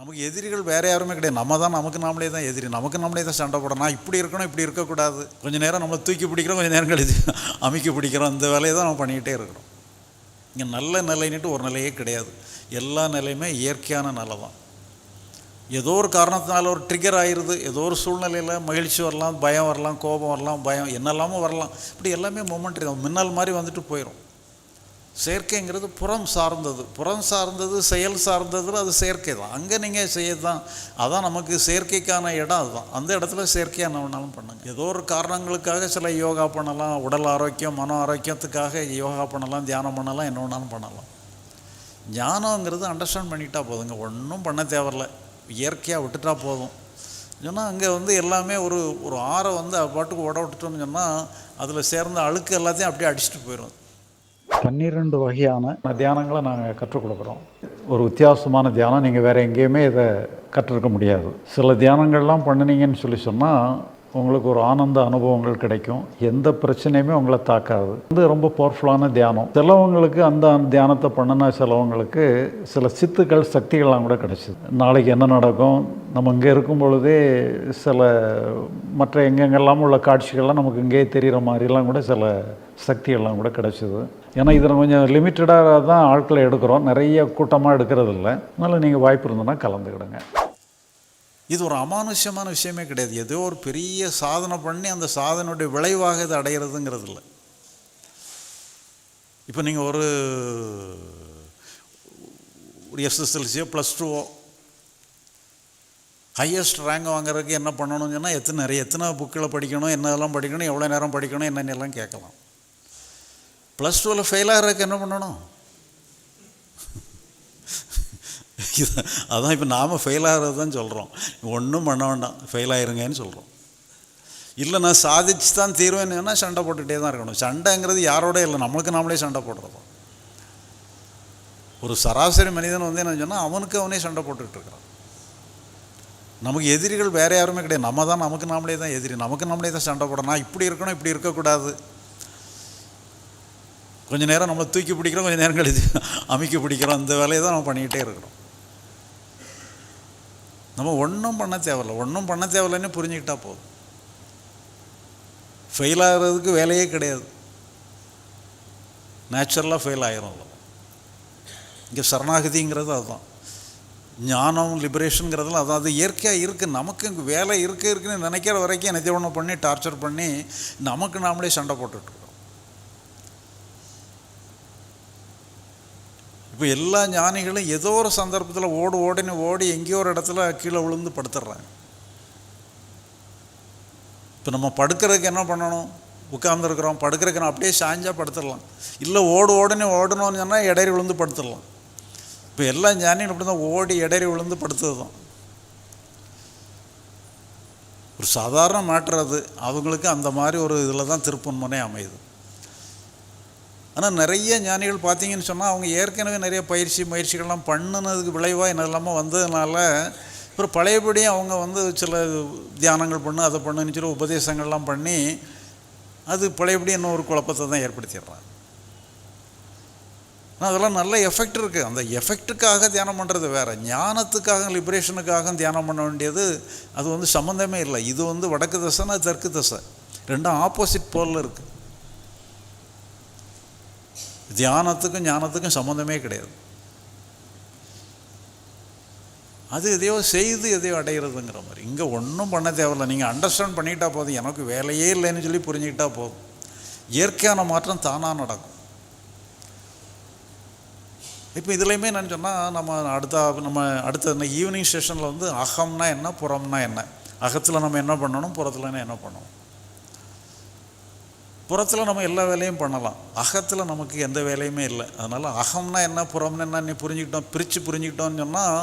நமக்கு எதிரிகள் வேறு யாருமே கிடையாது. நம்ம தான் நமக்கு நாமளே தான் எதிரி. நமக்கு நாமளே தான் சண்டை போடணும். நான் இப்படி இருக்கணும், இப்படி இருக்கக்கூடாது. கொஞ்சம் நேரம் நம்மளை தூக்கி பிடிக்கிறோம், கொஞ்சம் நேரம் கழிச்சு அமைக்க பிடிக்கிறோம். இந்த வேலையை தான் நம்ம பண்ணிக்கிட்டே இருக்கிறோம். இங்கே நல்ல நிலைன்னுட்டு ஒரு நிலையே கிடையாது. எல்லா நிலையுமே இயற்கையான நிலை தான். ஏதோ ஒரு காரணத்தினால ஒரு ட்ரிகர் ஆயிடுது. ஏதோ ஒரு சூழ்நிலையில் மகிழ்ச்சி வரலாம், பயம் வரலாம், கோபம் வரலாம், பயம் என்னெல்லாமோ வரலாம். இப்படி எல்லாமே மொமெண்ட்ரி தான். மின்னல் மாதிரி வந்துட்டு போயிடும். செயற்கைங்கிறது புறம் சார்ந்தது செயல் சார்ந்ததில் அது செயற்கை தான். அங்கே நீங்கள் செய்ய தான், அதான் நமக்கு செயற்கைக்கான இடம். அதுதான் அந்த இடத்துல செயற்கையாக என்ன வேணாலும் பண்ணுங்க. ஏதோ ஒரு காரணங்களுக்காக சில யோகா பண்ணலாம், உடல் ஆரோக்கியம் மன ஆரோக்கியத்துக்காக யோகா பண்ணலாம், தியானம் பண்ணலாம், என்ன வேணாலும் பண்ணலாம். ஞானங்கிறது அண்டர்ஸ்டாண்ட் பண்ணிட்டா போதுங்க. ஒன்றும் பண்ண தேவையில்லை, இயற்கையாக விட்டுட்டா போதும். சொன்னால் அங்கே எல்லாமே ஒரு ஆறை பாட்டுக்கு விட்டுட்டோம்னு சொன்னால் அதில் சேர்ந்த அழுக்கு எல்லாத்தையும் அப்படியே அடிச்சுட்டு போயிடும். 12 வகையான தியானங்களை நாங்கள் கற்றுக் கொடுக்குறோம். ஒரு வித்தியாசமான தியானம் நீங்கள் வேறு எங்கேயுமே இதை கற்றுருக்க முடியாது. சில தியானங்கள்லாம் பண்ணினீங்கன்னு சொன்னால் உங்களுக்கு ஒரு ஆனந்த அனுபவங்கள் கிடைக்கும். எந்த பிரச்சனையுமே உங்களை தாக்காது. ரொம்ப பவர்ஃபுல்லான தியானம். சிலவங்களுக்கு அந்த தியானத்தை பண்ணினா சிலவங்களுக்கு சில சித்துக்கள் சக்திகள்லாம் கூட கிடைச்சிது. நாளைக்கு என்ன நடக்கும், நம்ம இங்கே இருக்கும் பொழுதே சில மற்ற எங்கெங்கெல்லாம் உள்ள காட்சிகள்லாம் நமக்கு இங்கே தெரிகிற மாதிரிலாம் கூட சில சக்திகள்லாம் கூட கிடைச்சிது. ஏன்னா இதில் கொஞ்சம் லிமிட்டடாக தான் ஆட்களை எடுக்கிறோம், நிறைய கூட்டமாக எடுக்கிறது இல்லை. அதனால் நீங்கள் வாய்ப்பு இருந்ததுன்னா கலந்துக்கிடுங்க. இது ஒரு அமானுஷ்யமான விஷயமே கிடையாது. ஏதோ ஒரு பெரிய சாதனை பண்ணி அந்த சாதனையுடைய விளைவாக இது அடைகிறதுங்கிறது இல்லை. இப்போ நீங்கள் ஒரு எஸ்எஸ்எல்சியோ +2 ஹையஸ்ட் ரேங்க் வாங்குறதுக்கு என்ன பண்ணணும்னு சொன்னால் எத்தனை புக்கில் படிக்கணும், என்னதெல்லாம் படிக்கணும், எவ்வளோ நேரம் படிக்கணும், என்னென்னலாம் கேட்கலாம். +2 ஃபெயில் ஆகிறதுக்கு என்ன பண்ணணும்? அதான் இப்போ நாம் ஃபெயில் ஆகிறது தான் சொல்கிறோம். ஒன்றும் பண்ண வேண்டாம், ஃபெயில் ஆயிருங்கன்னு சொல்கிறோம். இல்லை நான் சாதிச்சு தான் தீர்வேன்னா சண்டை போட்டுகிட்டே தான் இருக்கணும். சண்டைங்கிறது யாரோட இல்லை, நம்மளுக்கு நாமளே சண்டை போடுறோம். ஒரு சராசரி மனிதன் என்ன சொன்னால் அவனுக்கு அவனே சண்டை போட்டுக்கிட்டு இருக்கிறான். நமக்கு எதிரிகள் வேறு யாருமே கிடையாது. நம்ம தான் நமக்கு நாமளே தான் எதிரி. நமக்கு நாமளே தான் சண்டை போடணும். நான் இப்படி இருக்கணும், இப்படி இருக்கக்கூடாது. கொஞ்சம் நேரம் நம்மளை தூக்கி பிடிக்கிறோம், கொஞ்சம் நேரம் கழிச்சு அமைக்க பிடிக்கிறோம். இந்த வேலையை தான் நம்ம பண்ணிக்கிட்டே இருக்கிறோம். நம்ம ஒன்றும் பண்ண தேவையில்லைன்னு புரிஞ்சுக்கிட்டா போதும். ஃபெயில் ஆகிறதுக்கு வேலையே கிடையாது. நேச்சுரலாக ஃபெயில் ஆகிரும். இங்கே சரணாகதிங்கிறது அதுதான். ஞானம் லிபரேஷனுங்கிறதுலாம் அதான். அது இயற்கையாக இருக்குது. நமக்கு இங்கே வேலை இருக்குன்னு நினைக்கிற வரைக்கும் என்னத்தை ஒன்று பண்ணி டார்ச்சர் பண்ணி நமக்கு நாமளே சண்டை போட்டுட்ருக்கோம். இப்போ எல்லா ஞானிகளும் ஏதோ ஒரு சந்தர்ப்பத்தில் ஓடி எங்கேயோ ஒரு இடத்துல கீழே விழுந்து படுத்துடுறாங்க. இப்போ நம்ம படுக்கிறதுக்கு என்ன பண்ணணும்? உட்கார்ந்துருக்குறோம், படுக்கிறதுக்கு அப்படியே சாஞ்சா படுத்துடலாம். இல்லை ஓடணும்னு சொன்னால் இடறி விழுந்து படுத்துடலாம். இப்போ எல்லா ஞானிகளும் அப்படி தான், ஓடி இடறி விழுந்து படுத்தது தான். ஒரு சாதாரண மேட்டர் அது. அவங்களுக்கு அந்த மாதிரி ஒரு இதில் தான் திருப்பன்மனே அமையுது. ஆனால் நிறைய ஞானிகள் பார்த்தீங்கன்னு சொன்னால் அவங்க ஏற்கனவே நிறைய முயற்சிகள்லாம் பண்ணினதுக்கு விளைவாக என்னெல்லாமோ வந்ததுனால அப்புறம் பழையபடியும் அவங்க சில தியானங்கள் அதை பண்ணுன்னு சொல்லி உபதேசங்கள்லாம் பண்ணி அது பழையபடி இன்னும் ஒரு குழப்பத்தை தான் ஏற்படுத்திடுறாங்க. ஆனால் அதெல்லாம் நல்ல எஃபெக்ட் இருக்குது. அந்த எஃபெக்ட்டுக்காக தியானம் பண்ணுறது வேறு, ஞானத்துக்காக லிபரேஷனுக்காக தியானம் பண்ண வேண்டியது அது சம்மந்தமே இல்லை. இது வடக்கு தசைன்னா தெற்கு தசை, ரெண்டும் ஆப்போசிட் போலில் இருக்குது. தியானத்துக்கும் ஞானத்துக்கும் சம்மந்தமே கிடையாது. அது எதையோ செய்து எதையோ அடைகிறதுங்கிற மாதிரி. இங்கே ஒன்றும் பண்ண தேவையில்லை. நீங்கள் அண்டர்ஸ்டாண்ட் பண்ணிக்கிட்டா போதும். எனக்கு வேலையே இல்லைன்னு சொல்லி புரிஞ்சுக்கிட்டா போதும். இயற்கையான மாற்றம் தானாக நடக்கும். இப்போ இதுலேயுமே என்னன்னு சொன்னால் நம்ம அடுத்த ஈவினிங் செஷனில் அகம்னா என்ன, புறம்னா என்ன, அகத்தில் நம்ம என்ன பண்ணணும், புறத்துலன்னா என்ன பண்ணணும். புறத்தில் நம்ம எல்லா வேலையும் பண்ணலாம், அகத்தில் நமக்கு எந்த வேலையுமே இல்லை. அதனால் அகம்னா என்ன, புறம்னா என்ன நீ பிரித்து புரிஞ்சுக்கிட்டோன்னு சொன்னால்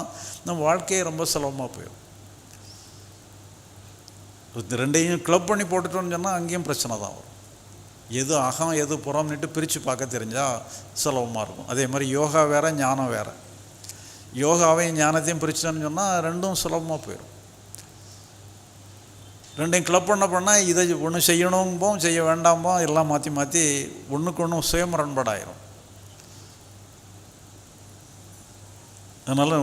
நம்ம வாழ்க்கையே ரொம்ப சுலபமாக போயிடும். ரெண்டையும் கிளப் பண்ணி போட்டுட்டோன்னு சொன்னால் அங்கேயும் பிரச்சனை தான் வரும். எது அகம் எது புறம்னுட்டு பிரித்து பார்க்க தெரிஞ்சால் சுலபமாக இருக்கும். அதே மாதிரி யோகா வேறு, ஞானம் வேறு. யோகாவையும் ஞானத்தையும் பிரிச்சுட்டோன்னு சொன்னால் ரெண்டும் சுலபமாக போயிடும். ரெண்டையும் கிளப் பண்ணால் இதை ஒன்று செய்யணும்போம் செய்ய வேண்டாம்போம் எல்லாம் மாற்றி ஒன்றுக்கு ஒன்று சுயமுரண்பாடாயிரும். அதனால்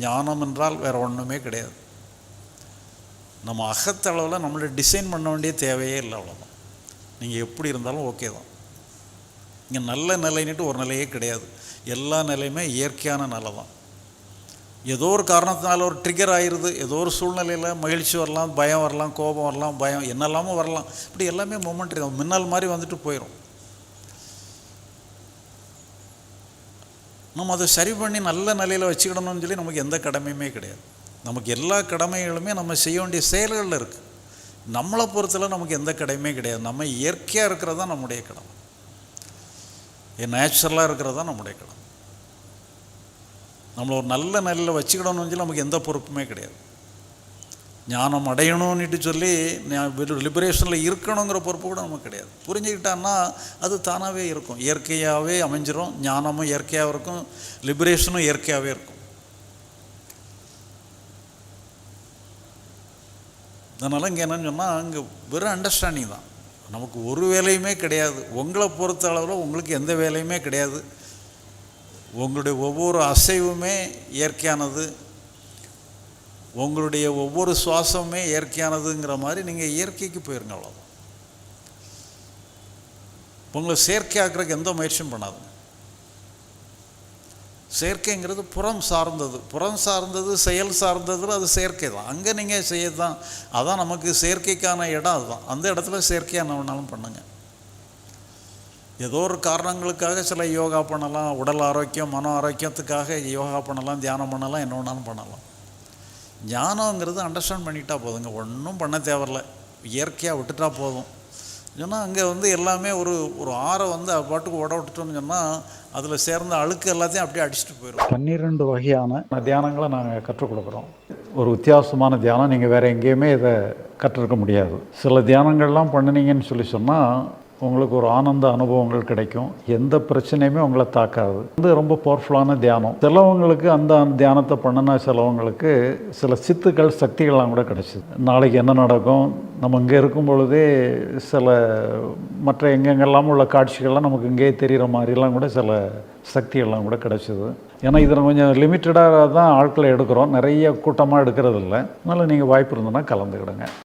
ஞானம் என்றால் வேறு ஒன்றுமே கிடையாது. நம்ம அகத்தளவில் நம்மளை டிசைன் பண்ண வேண்டிய தேவையே இல்லை, அவ்வளோதான். நீங்கள் எப்படி இருந்தாலும் ஓகே தான். இங்கே நல்ல நிலைன்னுட்டு ஒரு நிலையே கிடையாது. எல்லா நிலையுமே இயற்கையான நிலை தான். ஏதோ ஒரு காரணத்தினால ஒரு ட்ரிகர் ஆயிடுது, ஏதோ ஒரு சூழ்நிலையில் மகிழ்ச்சி வரலாம், பயம் வரலாம், கோபம் வரலாம், பயம் என்னெல்லாமோ வரலாம். இப்படி எல்லாமே மொமெண்ட்ரி தான், மின்னல் மாதிரி வந்துட்டு போயிடும். நம்ம அதை சரி பண்ணி நல்ல நிலையில் வச்சுக்கிடணும்னு சொல்லி நமக்கு எந்த கடமையுமே கிடையாது. நமக்கு எல்லா கடமைகளுமே நம்ம செய்ய வேண்டிய செயல்களில் இருக்குது. நம்மளை பொறுத்தல நமக்கு எந்த கடமையுமே கிடையாது. நம்ம இயற்கையாக இருக்கிறது தான் நம்முடைய கடமை, நேச்சுரலாக இருக்கிறது தான் நம்முடைய கடமை. நம்மளை ஒரு நல்ல நிலையில் வச்சுக்கிடணும்னு சொல்லி நமக்கு எந்த பொறுப்புமே கிடையாது. ஞானம் அடையணும்னுட்டு சொல்லி லிபரேஷனில் இருக்கணுங்கிற பொறுப்பு கூட நமக்கு கிடையாது. புரிஞ்சுக்கிட்டான்னா அது தானாகவே இருக்கும், இயற்கையாகவே அமைஞ்சிரும். ஞானமும் இயற்கையாக இருக்கும், லிபரேஷனும் இயற்கையாகவே இருக்கும். அதனால் இங்கே என்னன்னு சொன்னால், அங்கே வெறும் அண்டர்ஸ்டாண்டிங் தான். நமக்கு ஒரு வேலையுமே கிடையாது. உங்களை பொறுத்த அளவில் உங்களுக்கு எந்த வேலையுமே கிடையாது. உங்களுடைய ஒவ்வொரு அசைவுமே இயற்கையானது, உங்களுடைய ஒவ்வொரு சுவாசமுமே இயற்கையானதுங்கிற மாதிரி நீங்கள் இயற்கைக்கு போயிருங்க, அவ்வளோதான். உங்களை செயற்கையாக்குறதுக்கு எந்த முயற்சியும் பண்ணாதுங்க. செயற்கைங்கிறது புறம் சார்ந்தது, புறம் சார்ந்தது, செயல் சார்ந்தது, அது செயற்கை தான். அங்கே நீங்கள் செய்ய தான், அதான் நமக்கு செயற்கைக்கான இடம் அதுதான். அந்த இடத்துல செயற்கையாக என்ன வேணாலும் பண்ணுங்க. ஏதோ ஒரு காரணங்களுக்காக சில யோகா பண்ணலாம், உடல் ஆரோக்கியம் மன ஆரோக்கியத்துக்காக யோகா பண்ணலாம், தியானம் பண்ணலாம், என்ன வேணாலும் பண்ணலாம். ஞானங்கிறது அண்டர்ஸ்டாண்ட் பண்ணிட்டா போதுங்க, ஒன்றும் பண்ண தேவையில்லை, இயற்கையாக விட்டுட்டா போதும். சொன்னால் அங்கே எல்லாமே ஒரு ஆறை பாட்டுக்கு ஓட விட்டுட்டோம்னு சொன்னால் அதில் சேர்ந்த அழுக்கு எல்லாத்தையும் அப்படியே அடிச்சுட்டு போயிடும். 12 வகையான தியானங்களை நாங்கள் கற்றுக் கொடுக்குறோம். ஒரு வித்தியாசமான தியானம் நீங்கள் வேறு எங்கேயுமே இதை கற்றுருக்க முடியாது. சில தியானங்கள்லாம் பண்ணினீங்கன்னு சொன்னால் உங்களுக்கு ஒரு ஆனந்த அனுபவங்கள் கிடைக்கும். எந்த பிரச்சனையுமே உங்களை தாக்காது. ரொம்ப பவர்ஃபுல்லான தியானம். சிலவங்களுக்கு அந்த தியானத்தை பண்ணினா சிலவங்களுக்கு சில சித்துக்கள் சக்திகள்லாம் கூட கிடச்சிது. நாளைக்கு என்ன நடக்கும், நம்ம இங்கே இருக்கும் பொழுதே சில மற்ற எங்கெங்கெல்லாம் உள்ள காட்சிகள்லாம் நமக்கு இங்கேயே தெரிகிற மாதிரிலாம் கூட சில சக்திகள்லாம் கூட கிடச்சிது. ஏன்னா இதில் கொஞ்சம் லிமிட்டடாக தான் ஆட்களை எடுக்கிறோம், நிறைய கூட்டமாக எடுக்கிறது இல்லை. அதனால் நீங்கள் வாய்ப்பு இருந்ததுன்னா கலந்துக்கிடுங்க.